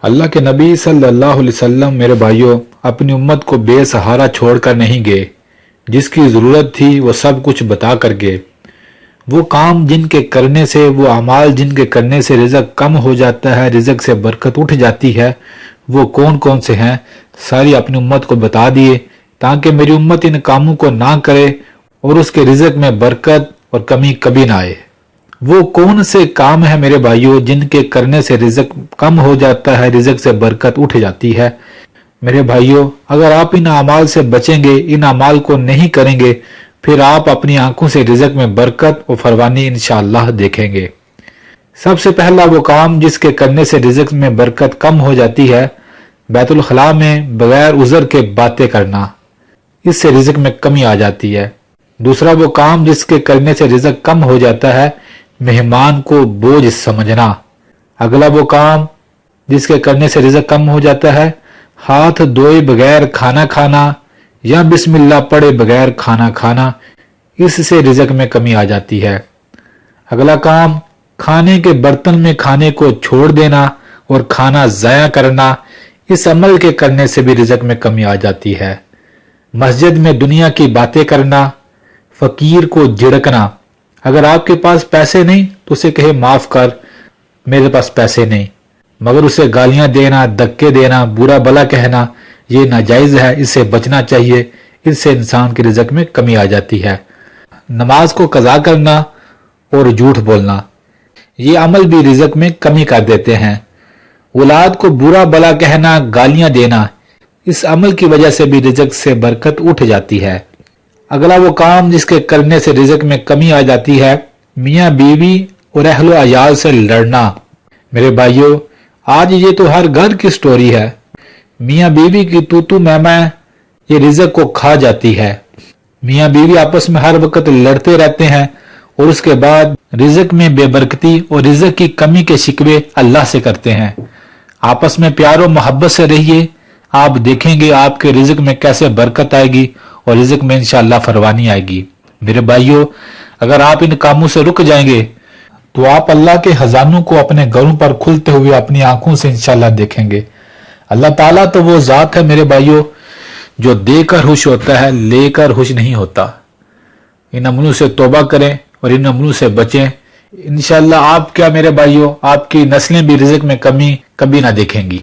اللہ کے نبی صلی اللہ علیہ وسلم میرے بھائیوں اپنی امت کو بے سہارا چھوڑ کر نہیں گئے، جس کی ضرورت تھی وہ سب کچھ بتا کر گئے۔ وہ کام جن کے کرنے سے، وہ اعمال جن کے کرنے سے رزق کم ہو جاتا ہے، رزق سے برکت اٹھ جاتی ہے، وہ کون کون سے ہیں ساری اپنی امت کو بتا دیے، تاکہ میری امت ان کاموں کو نہ کرے اور اس کے رزق میں برکت اور کمی کبھی نہ آئے۔ وہ کون سے کام ہیں میرے بھائیوں جن کے کرنے سے رزق کم ہو جاتا ہے، رزق سے برکت اٹھ جاتی ہے؟ میرے بھائیوں اگر آپ ان اعمال سے بچیں گے، ان اعمال کو نہیں کریں گے، پھر آپ اپنی آنکھوں سے رزق میں برکت اور فراوانی انشاءاللہ دیکھیں گے۔ سب سے پہلا وہ کام جس کے کرنے سے رزق میں برکت کم ہو جاتی ہے، بیت الخلاء میں بغیر عذر کے باتیں کرنا، اس سے رزق میں کمی آ جاتی ہے۔ دوسرا وہ کام جس کے کرنے سے رزق کم ہو جاتا ہے، مہمان کو بوجھ سمجھنا۔ اگلا وہ کام جس کے کرنے سے رزق کم ہو جاتا ہے، ہاتھ دھوئے بغیر کھانا کھانا یا بسم اللہ پڑھے بغیر کھانا کھانا، اس سے رزق میں کمی آ جاتی ہے۔ اگلا کام کھانے کے برتن میں کھانے کو چھوڑ دینا اور کھانا ضائع کرنا، اس عمل کے کرنے سے بھی رزق میں کمی آ جاتی ہے۔ مسجد میں دنیا کی باتیں کرنا، فقیر کو جھڑکنا۔ اگر آپ کے پاس پیسے نہیں تو اسے کہے معاف کر، میرے پاس پیسے نہیں، مگر اسے گالیاں دینا، دھکے دینا، برا بلا کہنا، یہ ناجائز ہے، اس سے بچنا چاہیے، اس سے انسان کی رزق میں کمی آ جاتی ہے۔ نماز کو قضا کرنا اور جھوٹ بولنا، یہ عمل بھی رزق میں کمی کر دیتے ہیں۔ اولاد کو برا بلا کہنا، گالیاں دینا، اس عمل کی وجہ سے بھی رزق سے برکت اٹھ جاتی ہے۔ اگلا وہ کام جس کے کرنے سے رزق میں کمی آ جاتی ہے، میاں بیوی اور اہل و عیال سے لڑنا۔ میرے بھائیوں آج یہ تو ہر گھر کی سٹوری ہے، میاں بیوی کی تو میں یہ رزق کو کھا جاتی ہے۔ میاں بیوی آپس میں ہر وقت لڑتے رہتے ہیں اور اس کے بعد رزق میں بے برکتی اور رزق کی کمی کے شکوے اللہ سے کرتے ہیں۔ آپس میں پیار و محبت سے رہیے، آپ دیکھیں گے آپ کے رزق میں کیسے برکت آئے گی اور رزق میں انشاءاللہ فراوانی آئے گی۔ میرے بھائیوں اگر آپ ان کاموں سے رک جائیں گے تو آپ اللہ کے خزانوں کو اپنے گھروں پر کھلتے ہوئے اپنی آنکھوں سے انشاءاللہ دیکھیں گے۔ اللہ تعالیٰ تو وہ ذات ہے میرے بھائیوں جو دے کر خوش ہوتا ہے، لے کر خوش نہیں ہوتا۔ ان عملوں سے توبہ کریں اور ان عملوں سے بچیں، انشاءاللہ آپ کیا میرے بھائیوں، آپ کی نسلیں بھی رزق میں کمی کبھی نہ دیکھیں گی۔